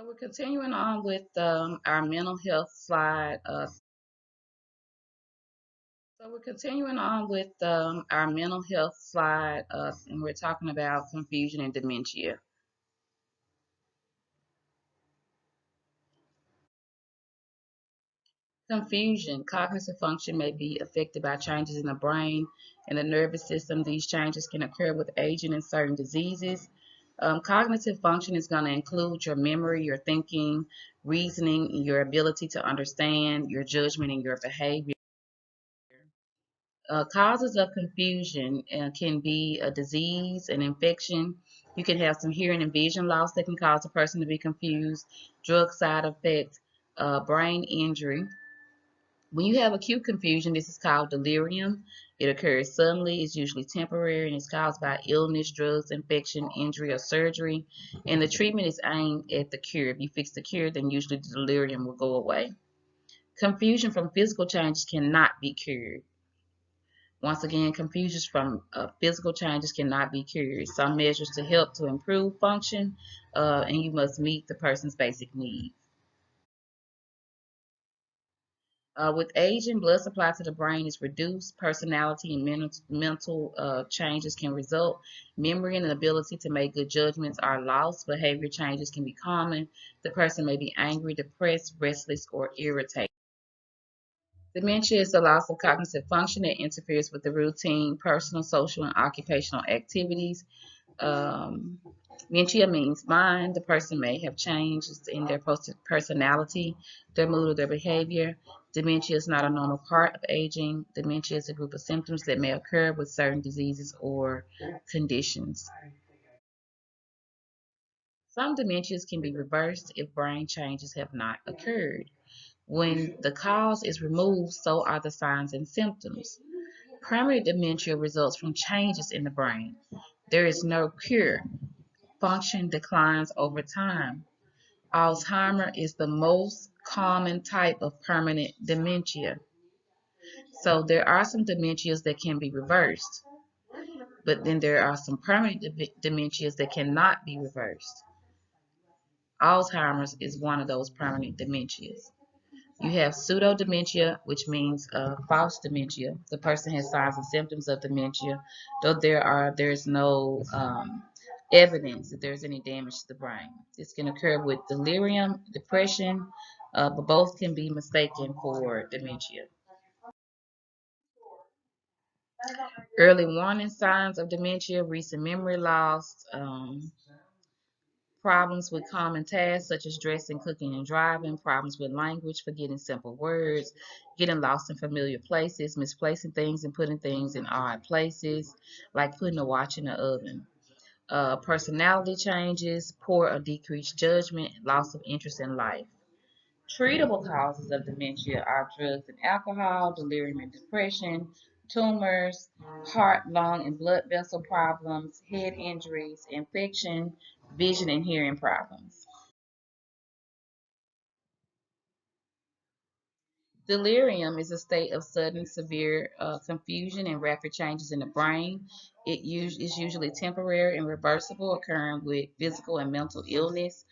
So we're continuing on with our mental health slide. Our mental health slide, and we're talking about confusion and dementia. Confusion, cognitive function may be affected by changes in the brain and the nervous system. These changes can occur with aging and certain diseases. Cognitive function is going to include your memory, your thinking, reasoning, your ability to understand, your judgment, and your behavior. Causes of confusion can be a disease, an infection. You can have some hearing and vision loss that can cause a person to be confused, drug side effects, brain injury. When you have acute confusion, this is called delirium. It occurs suddenly, it's usually temporary, and it's caused by illness, drugs, infection, injury, or surgery. And the treatment is aimed at the cure. If you fix the cure, then usually the delirium will go away. Confusion from physical changes cannot be cured. Once again, confusions from physical changes cannot be cured. Some measures to help to improve function, and you must meet the person's basic needs. With aging, blood supply to the brain is reduced. Personality and mental changes can result. Memory and the ability to make good judgments are lost. Behavior changes can be common. The person may be angry, depressed, restless, or irritated. Dementia is the loss of cognitive function that interferes with the routine, personal, social, and occupational activities. Um, Dementia means mind. The person may have changes in their personality, their mood, or their behavior. Dementia is not a normal part of aging. Dementia is a group of symptoms that may occur with certain diseases or conditions. Some dementias can be reversed if brain changes have not occurred. When the cause is removed, so are the signs and symptoms. Primary dementia results from changes in the brain. There is no cure. Function declines over time. Alzheimer is the most common type of permanent dementia. So there are some dementias that can be reversed, but then there are some permanent dementias that cannot be reversed. Alzheimer's is one of those permanent dementias. You have pseudo-dementia, which means false dementia. The person has signs and symptoms of dementia, though there's no evidence that there's any damage to the brain. This can occur with delirium, depression, but both can be mistaken for dementia. Early warning signs of dementia: recent memory loss, problems with common tasks such as dressing, cooking, and driving, problems with language, forgetting simple words, getting lost in familiar places, misplacing things and putting things in odd places, like putting a watch in the oven. Personality changes, poor or decreased judgment, loss of interest in life. Treatable causes of dementia are drugs and alcohol, delirium and depression, tumors, heart, lung, and blood vessel problems, head injuries, infection, vision and hearing problems. Delirium is a state of sudden severe confusion and rapid changes in the brain. Is usually temporary and reversible, occurring with physical and mental illness.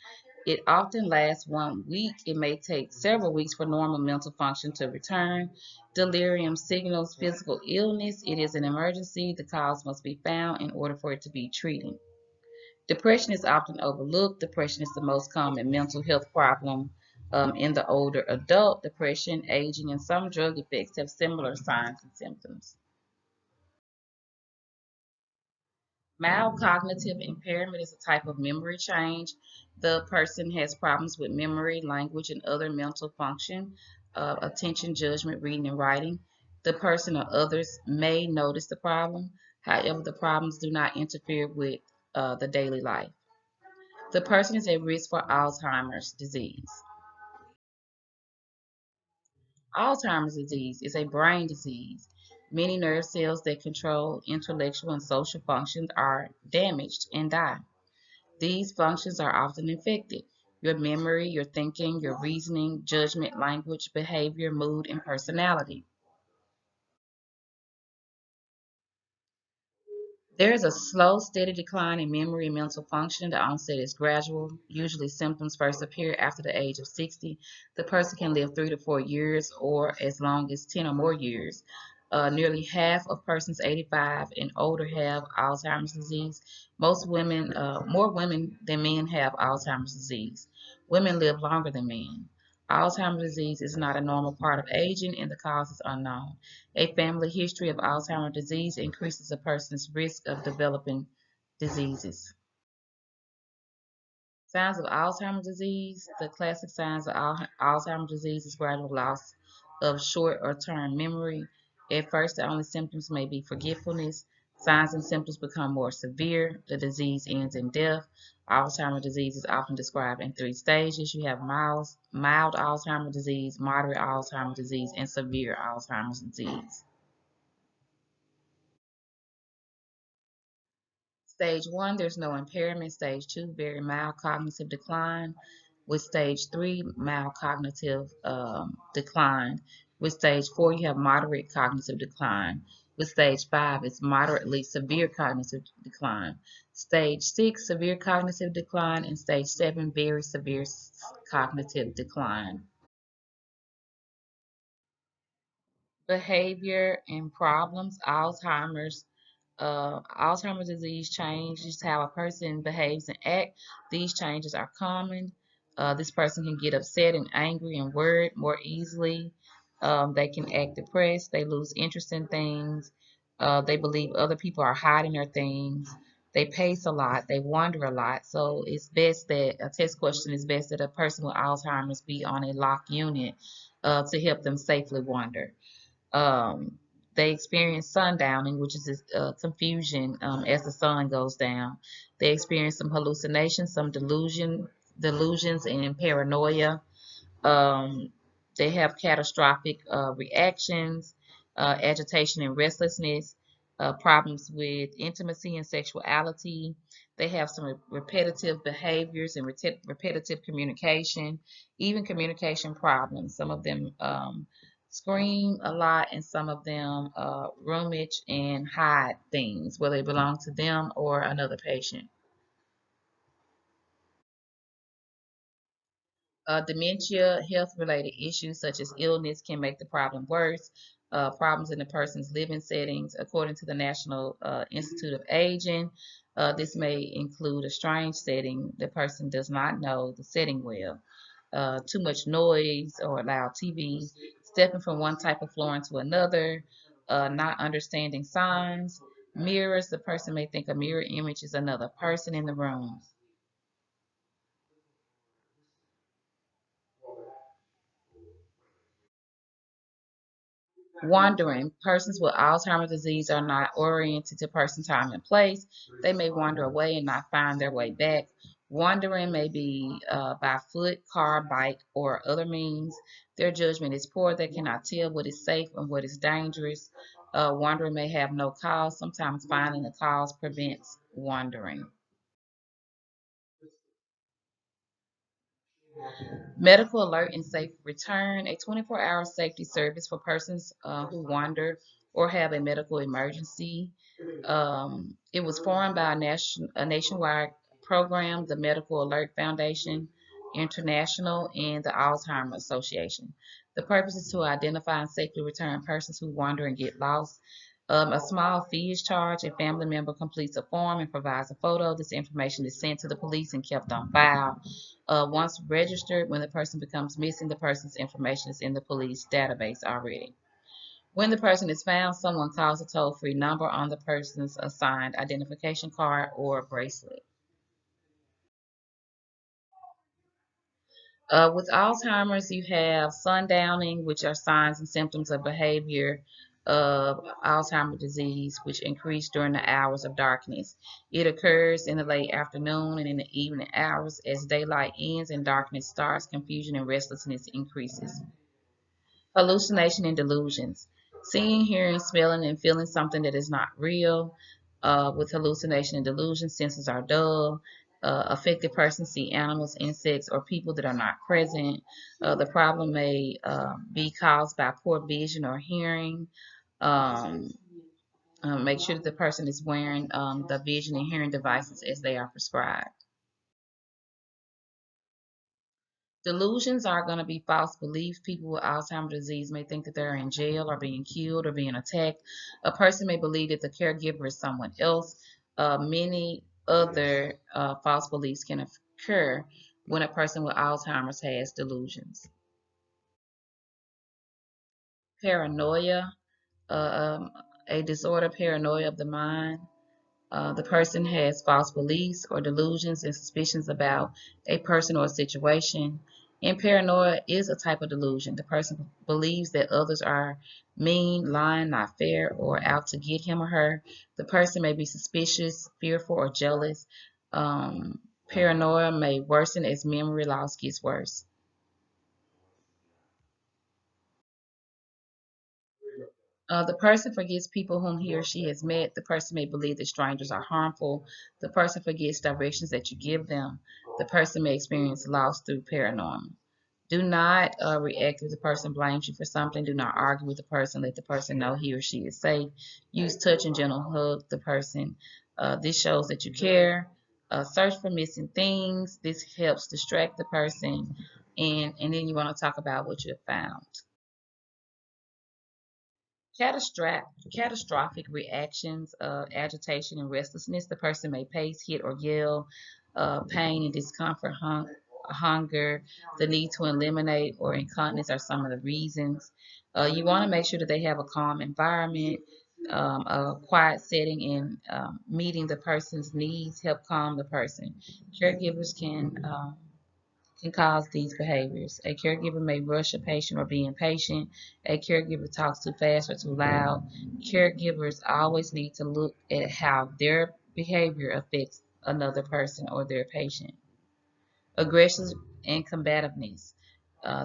It often lasts 1 week. It may take several weeks for normal mental function to return. Delirium signals physical illness. It is an emergency. The cause must be found in order for it to be treated. Depression is often overlooked. Depression is the most common mental health problem in the older adult. Depression, aging, and some drug effects have similar signs and symptoms. Mild cognitive impairment is a type of memory change. The person has problems with memory, language, and other mental function, attention, judgment, reading, and writing. The person or others may notice the problem. However, the problems do not interfere with the daily life. The person is at risk for Alzheimer's disease. Alzheimer's disease is a brain disease. Many nerve cells that control intellectual and social functions are damaged and die. These functions are often affected: your memory, your thinking, your reasoning, judgment, language, behavior, mood, and personality. There is a slow, steady decline in memory and mental function. The onset is gradual. Usually, symptoms first appear after the age of 60. The person can live 3 to 4 years or as long as 10 or more years. Nearly half of persons 85 and older have Alzheimer's disease. More women than men have Alzheimer's disease. Women live longer than men. Alzheimer's disease is not a normal part of aging and the cause is unknown. A family history of Alzheimer's disease increases a person's risk of developing diseases. Signs of Alzheimer's disease. The classic signs of Alzheimer's disease is gradual loss of short or term memory. At first, the only symptoms may be forgetfulness. Signs and symptoms become more severe. The disease ends in death. Alzheimer's disease is often described in 3 stages. You have mild Alzheimer's disease, moderate Alzheimer's disease, and severe Alzheimer's disease. Stage 1, there's no impairment. Stage 2, very mild cognitive decline. With stage 3, mild cognitive decline. With stage 4, you have moderate cognitive decline. With stage 5, it's moderately severe cognitive decline. Stage 6, severe cognitive decline. And stage 7, very severe cognitive decline. Behavior and problems. Alzheimer's disease changes how a person behaves and acts. These changes are common. This person can get upset and angry and worried more easily. They can act depressed. They lose interest in things. They believe other people are hiding their things. They pace a lot. They wander a lot. So it's best that a test question is best that a person with Alzheimer's be on a locked unit to help them safely wander. Um, they experience sundowning, which is this confusion as the sun goes down. They experience some hallucinations, some delusions, and paranoia. Um, they have catastrophic reactions, agitation and restlessness, problems with intimacy and sexuality. They have some repetitive behaviors and repetitive communication, even communication problems. Some of them scream a lot, and some of them rummage and hide things, whether they belong to them or another patient. Dementia, health-related issues such as illness can make the problem worse. Problems in the person's living settings, according to the National Institute of Aging. This may include a strange setting. The person does not know the setting well. Too much noise or loud TV, stepping from one type of floor into another, not understanding signs. Mirrors, the person may think a mirror image is another person in the room. Wandering. Persons with Alzheimer's disease are not oriented to person, time, and place. They may wander away and not find their way back. Wandering may be by foot, car, bike, or other means. Their judgment is poor. They cannot tell what is safe and what is dangerous. Wandering may have no cause. Sometimes finding the cause prevents wandering. Medical Alert and Safe Return, a 24-hour safety service for persons who wander or have a medical emergency. It was formed by a nationwide program, the Medical Alert Foundation International, and the Alzheimer's Association. The purpose is to identify and safely return persons who wander and get lost. A small fee is charged. A family member completes a form and provides a photo. This information is sent to the police and kept on file. Once registered, when the person becomes missing, the person's information is in the police database already. When the person is found, someone calls a toll-free number on the person's assigned identification card or bracelet. With Alzheimer's, you have sundowning, which are signs and symptoms of behavior of Alzheimer's disease, which increase during the hours of darkness. It occurs in the late afternoon and in the evening hours. As daylight ends and darkness starts, confusion and restlessness increases. Hallucination and delusions. Seeing, hearing, smelling, and feeling something that is not real. With hallucination and delusion, senses are dull. Affected persons see animals, insects, or people that are not present. The problem may be caused by poor vision or hearing. Um, Make sure that the person is wearing the vision and hearing devices as they are prescribed. Delusions are going to be false beliefs. People with Alzheimer's disease may think that they're in jail or being killed or being attacked. A person may believe that the caregiver is someone else. Many other false beliefs can occur when a person with Alzheimer's has delusions. Paranoia, a disorder, paranoia of the mind. The person has false beliefs or delusions and suspicions about a person or a situation. And paranoia is a type of delusion. The person believes that others are mean, lying, not fair, or out to get him or her. The person may be suspicious, fearful, or jealous. Paranoia may worsen as memory loss gets worse. The person forgets people whom he or she has met. The person may believe that strangers are harmful. The person forgets directions that you give them. The person may experience loss through paranormal. Do not react if the person blames you for something. Do not argue with the person. Let the person know he or she is safe. Use touch and gentle hug the person. This shows that you care. Search for missing things. This helps distract the person. And then you want to talk about what you have found. Catastrophic reactions of agitation and restlessness. The person may pace, hit, or yell. Pain and discomfort, hunger, the need to eliminate, or incontinence are some of the reasons. You want to make sure that they have a calm environment, a quiet setting, and meeting the person's needs help calm the person. Caregivers can cause these behaviors. A caregiver may rush a patient or be impatient. A caregiver talks too fast or too loud. Caregivers always need to look at how their behavior affects another person or their patient. Aggression and combativeness.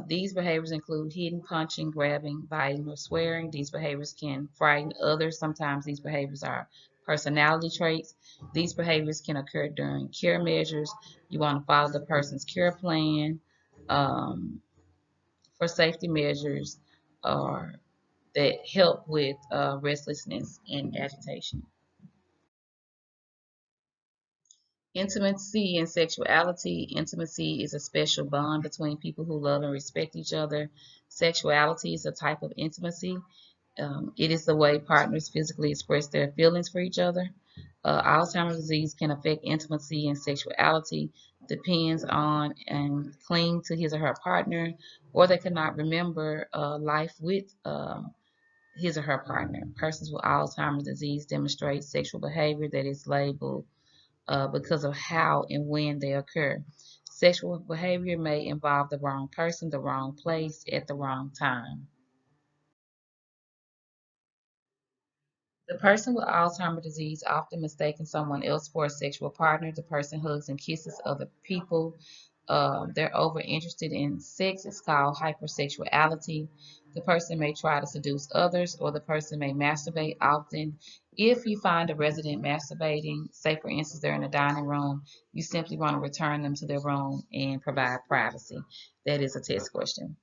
These behaviors include hitting, punching, grabbing, biting, or swearing. These behaviors can frighten others. Sometimes these behaviors are personality traits. These behaviors can occur during care measures. You want to follow the person's care plan um, for safety measures or that help with restlessness and agitation. Intimacy and sexuality. Intimacy is a special bond between people who love and respect each other. Sexuality is a type of intimacy. It is the way partners physically express their feelings for each other. Alzheimer's disease can affect intimacy and sexuality, depends on and cling to his or her partner, or they cannot remember life with his or her partner. Persons with Alzheimer's disease demonstrate sexual behavior that is labeled because of how and when they occur. Sexual behavior may involve the wrong person, the wrong place, at the wrong time. The person with Alzheimer's disease often mistaken someone else for a sexual partner. The person hugs and kisses other people. They're over interested in sex. It's called hypersexuality. The person may try to seduce others, or the person may masturbate often. If you find a resident masturbating, say for instance they're in the dining room, you simply want to return them to their room and provide privacy. That is a test question.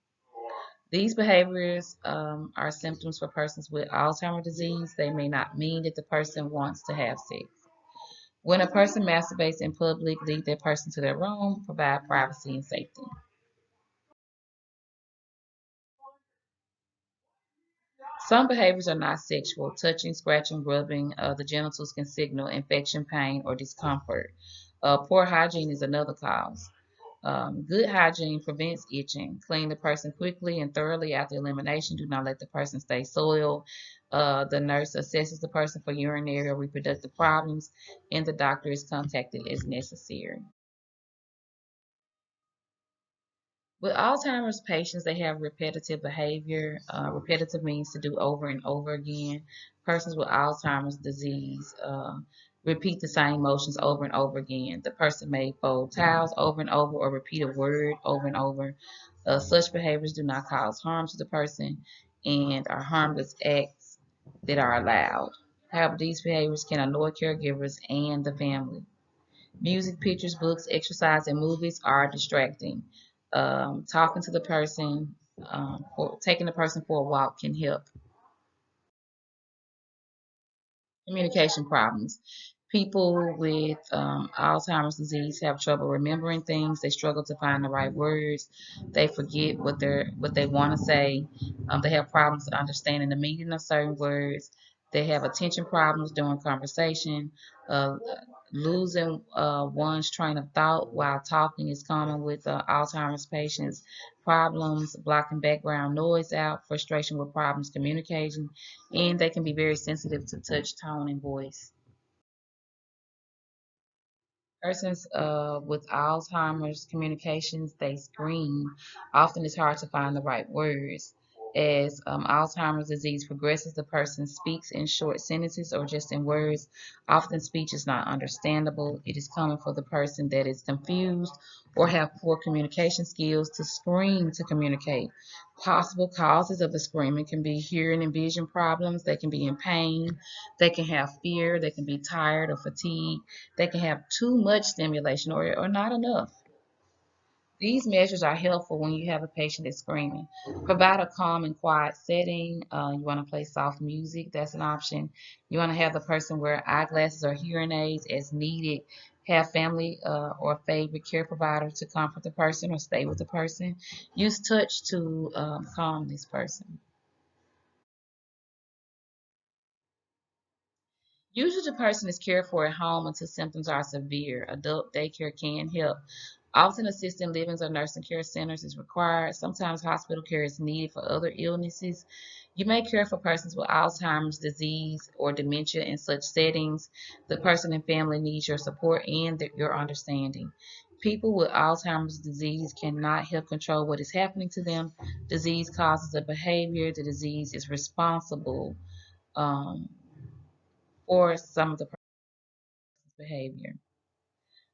These behaviors are symptoms for persons with Alzheimer's disease. They may not mean that the person wants to have sex. When a person masturbates in public, lead that person to their room, provide privacy and safety. Some behaviors are not sexual. Touching, scratching, rubbing the genitals can signal infection, pain, or discomfort. Poor hygiene is another cause. Good hygiene prevents itching. Clean the person quickly and thoroughly after elimination. Do not let the person stay soiled. The nurse assesses the person for urinary or reproductive problems, and the doctor is contacted as necessary. With Alzheimer's patients, they have repetitive behavior. Repetitive means to do over and over again. Persons with Alzheimer's disease repeat the same motions over and over again. The person may fold towels over and over or repeat a word over and over. Such behaviors do not cause harm to the person and are harmless acts that are allowed. However, these behaviors can annoy caregivers and the family. Music, pictures, books, exercise, and movies are distracting. Talking to the person, or taking the person for a walk can help. Communication problems. People with Alzheimer's disease have trouble remembering things. They struggle to find the right words. They forget what they want to say. They have problems understanding the meaning of certain words. They have attention problems during conversation. Uh, Losing one's train of thought while talking is common with Alzheimer's patients. Problems blocking background noise out. Frustration with problems communicating, and they can be very sensitive to touch, tone, and voice. Persons with Alzheimer's communications, they scream. Often it's hard to find the right words. As Alzheimer's disease progresses, the person speaks in short sentences or just in words. Often speech is not understandable. It is common for the person that is confused or have poor communication skills to scream to communicate. Possible causes of the screaming can be hearing and vision problems. They can be in pain. They can have fear. They can be tired or fatigued. They can have too much stimulation or not enough. These measures are helpful when you have a patient that's screaming. Provide a calm and quiet setting. You want to play soft music, that's an option. You want to have the person wear eyeglasses or hearing aids as needed. Have family or favorite care provider to comfort the person or stay with the person. Use touch to calm this person. Usually the person is cared for at home until symptoms are severe. Adult daycare can help. Often assisted livings or nursing care centers is required. Sometimes hospital care is needed for other illnesses. You may care for persons with Alzheimer's disease or dementia in such settings. The person and family needs your support and your understanding. People with Alzheimer's disease cannot help control what is happening to them. Disease causes a behavior. The disease is responsible um, for some of the behavior.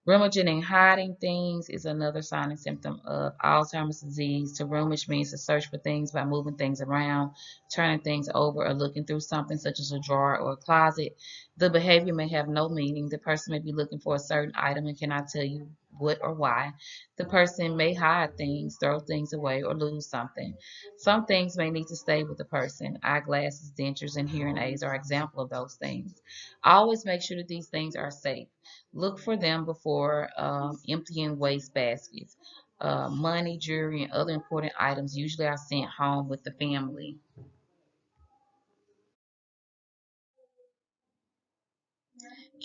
Rummaging and hiding things is another sign and symptom of Alzheimer's disease. To rummage means to search for things by moving things around, turning things over, or looking through something such as a drawer or a closet. The behavior may have no meaning. The person may be looking for a certain item and cannot tell you what or why. The person may hide things, throw things away, or lose something. Some things may need to stay with the person. Eyeglasses, dentures, and hearing aids are example of those things. Always make sure that these things are safe. Look for them before emptying waste baskets. Money, jewelry, and other important items usually are sent home with the family.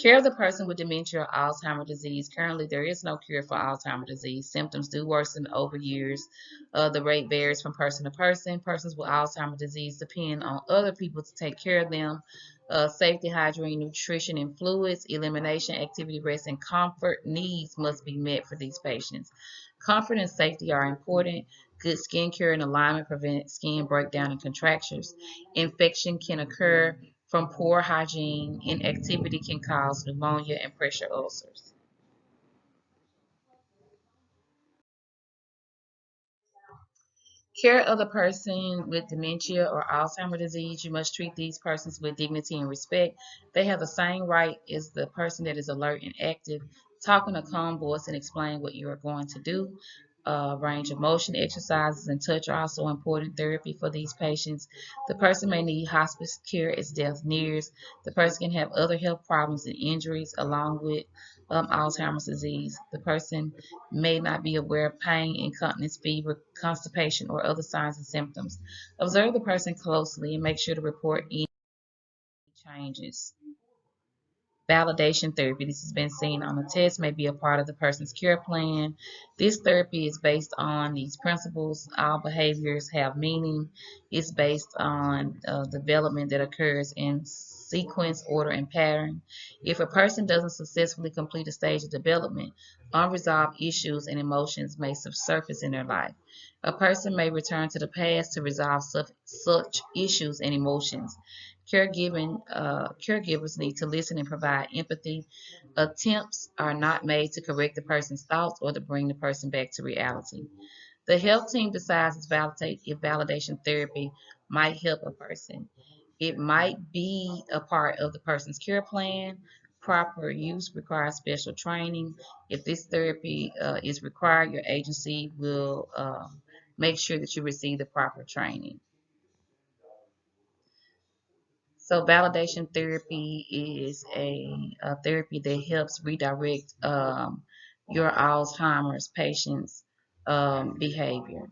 Care of the person with dementia or Alzheimer's disease. Currently, there is no cure for Alzheimer's disease. Symptoms do worsen over years. The rate varies from person to person. Persons with Alzheimer's disease depend on other people to take care of them. Safety, hygiene, nutrition, and fluids, elimination, activity, rest, and comfort needs must be met for these patients. Comfort and safety are important. Good skin care and alignment prevent skin breakdown and contractures. Infection can occur from poor hygiene. Inactivity can cause pneumonia and pressure ulcers. Care of the person with dementia or Alzheimer's disease. You must treat these persons with dignity and respect. They have the same right as the person that is alert and active. Talk in a calm voice and explain what you are going to do. Range of motion exercises and touch are also important therapy for these patients. The person may need hospice care as death nears. The person can have other health problems and injuries along with Alzheimer's disease. The person may not be aware of pain, incontinence, fever, constipation, or other signs and symptoms. Observe the person closely and make sure to report any changes. Validation therapy. This has been seen on the test, may be a part of the person's care plan. This therapy is based on these principles. All behaviors have meaning. It's based on development that occurs in sequence, order, and pattern. If a person doesn't successfully complete a stage of development, unresolved issues and emotions may surface in their life. A person may return to the past to resolve such issues and emotions. Caregivers need to listen and provide empathy. Attempts are not made to correct the person's thoughts or to bring the person back to reality. The health team decides if validation therapy might help a person. It might be a part of the person's care plan. Proper use requires special training. If this therapy is required, your agency will make sure that you receive the proper training. So validation therapy is a therapy that helps redirect your Alzheimer's patient's behavior.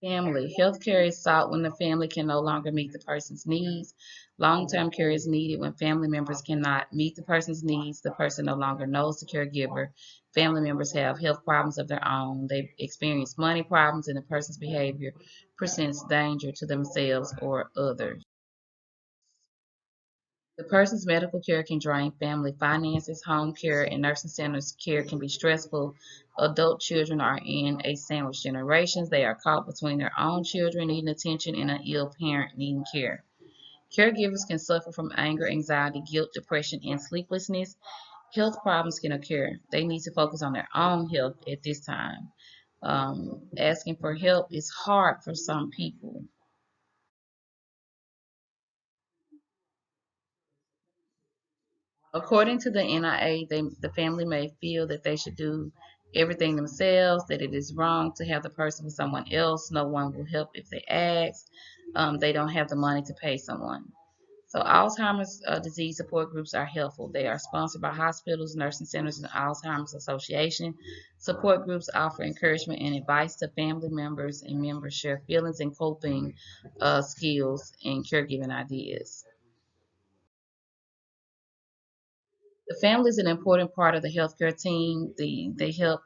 Family. Healthcare is sought when the family can no longer meet the person's needs. Long-term care is needed when family members cannot meet the person's needs. The person no longer knows the caregiver. Family members have health problems of their own. They experience money problems, and the person's behavior presents danger to themselves or others. The person's medical care can drain family finances. Home care and nursing centers care can be stressful. Adult children are in a sandwich generation. They are caught between their own children needing attention and an ill parent needing care. Caregivers can suffer from anger, anxiety, guilt, depression, and sleeplessness. Health problems can occur. They need to focus on their own health at this time. Asking for help is hard for some people. According to the NIA, the family may feel that they should do everything themselves, that it is wrong to have the person with someone else. No one will help if they ask. They don't have the money to pay someone. So Alzheimer's disease support groups are helpful. They are sponsored by hospitals, nursing centers, and Alzheimer's Association. Support groups offer encouragement and advice to family members, and members share feelings and coping skills and caregiving ideas. The family is an important part of the healthcare team. They help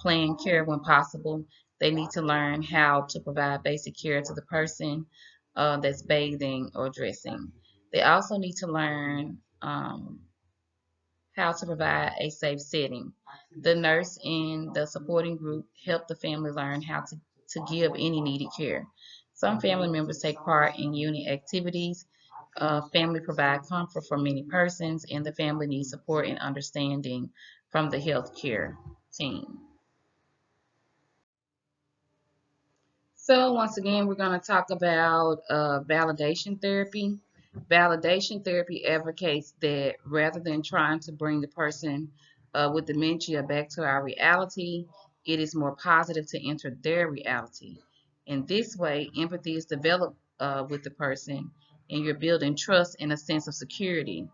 plan care when possible. They need to learn how to provide basic care to the person that's bathing or dressing. They also need to learn how to provide a safe setting. The nurse and the supporting group help the family learn how to give any needed care. Some family members take part in unit activities. Family provide comfort for many persons, and the family needs support and understanding from the healthcare team. So once again, we're going to talk about validation therapy. Validation therapy advocates that rather than trying to bring the person with dementia back to our reality, it is more positive to enter their reality. In this way, empathy is developed with the person, and you're building trust and a sense of security.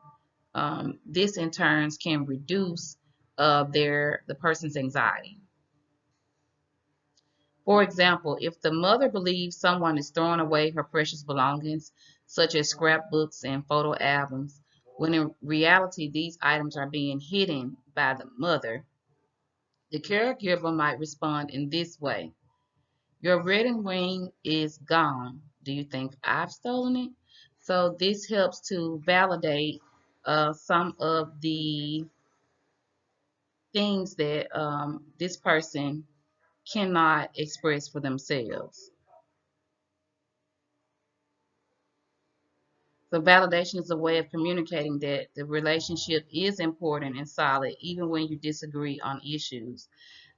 This in turns can reduce the person's anxiety. For example, if the mother believes someone is throwing away her precious belongings, such as scrapbooks and photo albums, when in reality these items are being hidden by the mother, the caregiver might respond in this way: your wedding ring is gone. Do you think I've stolen it? So this helps to validate some of the things that this person cannot express for themselves. So validation is a way of communicating that the relationship is important and solid even when you disagree on issues.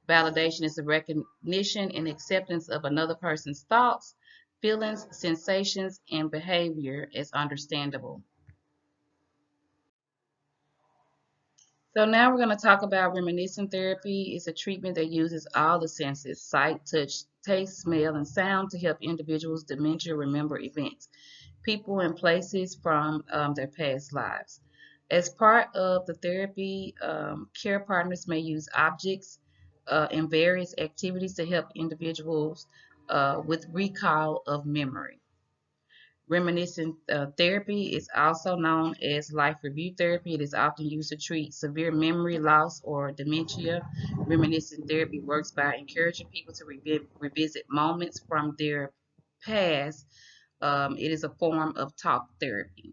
Validation is the recognition and acceptance of another person's thoughts, feelings, sensations, and behavior as understandable. So now we're going to talk about reminiscent therapy. It's a treatment that uses all the senses, sight, touch, taste, smell, and sound to help individuals with dementia remember events, people, and places from their past lives. As part of the therapy, care partners may use objects and various activities to help individuals with recall of memory. Reminiscent therapy is also known as life review therapy. It is often used to treat severe memory loss or dementia. Reminiscent therapy works by encouraging people to revisit moments from their past. It is a form of talk therapy.